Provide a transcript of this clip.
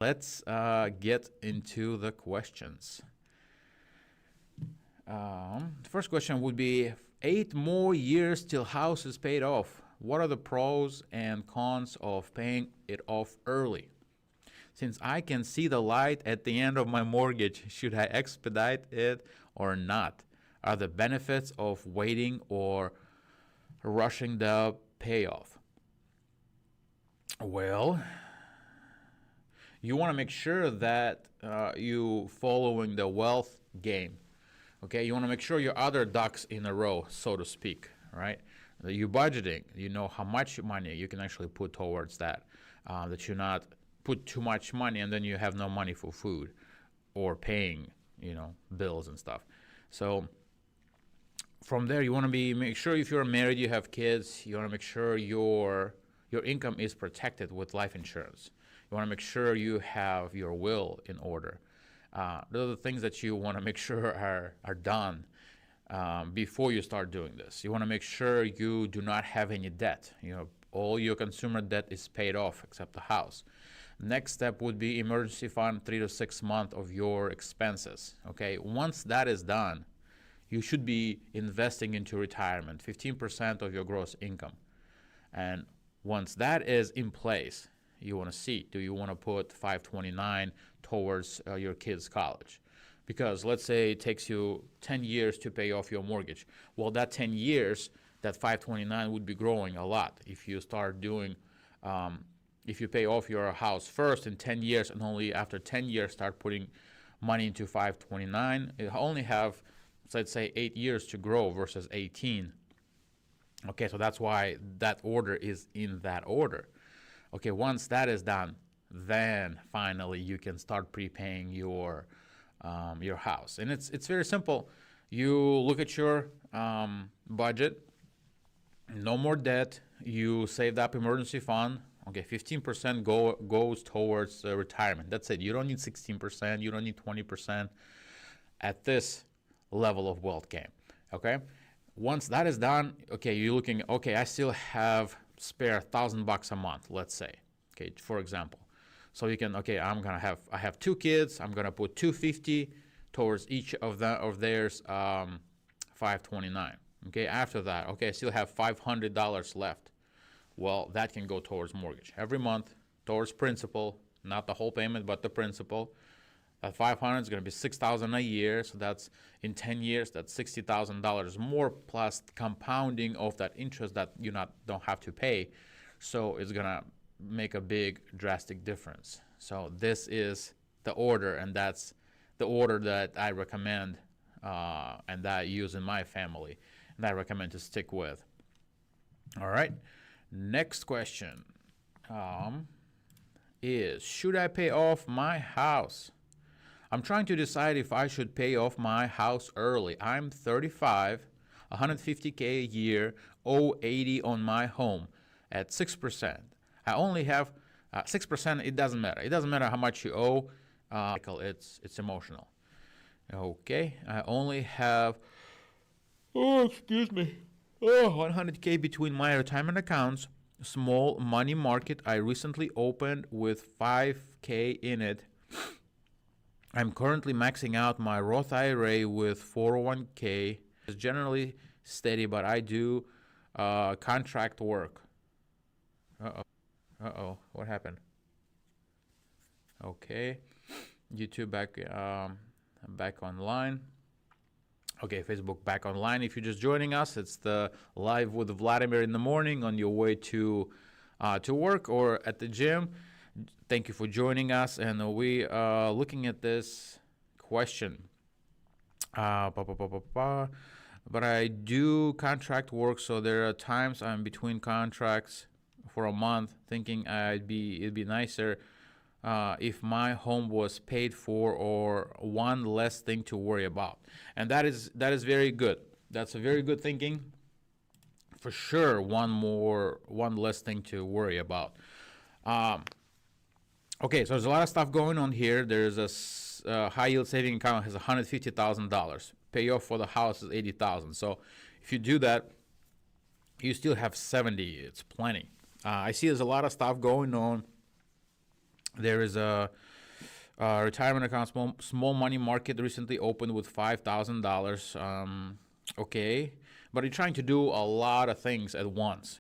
Let's get into the questions. The first question would be 8 more years till house is paid off. What are the pros and cons of paying it off early? Since I can see the light at the end of my mortgage, should I expedite it or not? Are the benefits of waiting or rushing the payoff? Well, you want to make sure that you following the wealth game. Okay, you want to make sure your other ducks in a row, so to speak, right? You're budgeting. You know how much money you can actually put towards that. That you not put too much money and then you have no money for food or paying, bills and stuff. So from there, you want to make sure if you're married, you have kids. You want to make sure your income is protected with life insurance. You want to make sure you have your will in order. Those are the things that you want to make sure are done before you start doing this. You want to make sure you do not have any debt. All your consumer debt is paid off except the house. Next step would be emergency fund, 3 to 6 months of your expenses. Okay, once that is done, you should be investing into retirement, 15% of your gross income. And once that is in place, you want to see, do you want to put 529 towards your kids' college? Because let's say it takes you 10 years to pay off your mortgage. Well, that 10 years, that 529 would be growing a lot. If you start doing, if you pay off your house first in 10 years and only after 10 years start putting money into 529, it only have, let's say, 8 years to grow versus 18. Okay, so that's why that order is in that order. Okay, once that is done, then finally you can start prepaying your house. And it's very simple. You look at your budget, no more debt. You saved up emergency fund. Okay, 15% goes towards retirement. That's it. You don't need 16%. You don't need 20% at this level of wealth game. Okay, once that is done, okay, you're looking. Okay, I still have spare $1,000 a month, let's say. Okay, for example. So you can, okay, I have 2 kids. I'm gonna put $250 towards each of theirs, 529. Okay, after that, okay, I still have $500 left. Well, that can go towards mortgage every month, towards principal, not the whole payment, but the principal. That 500 is going to be $6,000 a year, so that's in 10 years, that's $60,000 more plus compounding of that interest that you don't have to pay. So it's going to make a big drastic difference. So this is the order, and that's the order that I recommend and that I use in my family, and I recommend to stick with. All right, next question is, should I pay off my house? I'm trying to decide if I should pay off my house early. I'm 35, $150K a year, owe 80 on my home at 6%. I only have 6%. It doesn't matter. It doesn't matter how much you owe. It's emotional. Okay, I only have, 100K between my retirement accounts. Small money market I recently opened with 5K in it. I'm currently maxing out my Roth IRA with 401K. It's generally steady, but I do contract work. What happened? Okay, YouTube back online. Okay, Facebook back online. If you're just joining us, it's the live with Vladimir in the morning on your way to work or at the gym. Thank you for joining us, and we are looking at this question. But I do contract work, so there are times I'm between contracts for a month, thinking it'd be nicer if my home was paid for or one less thing to worry about. And that is very good. That's a very good thinking. For sure, one less thing to worry about. Okay, so there's a lot of stuff going on here. There's a high yield saving account has $150,000. Payoff for the house is $80,000. So if you do that, you still have 70. It's plenty. I see there's a lot of stuff going on. There is Retirement account, small money market recently opened with $5,000. Okay, but you're trying to do a lot of things at once.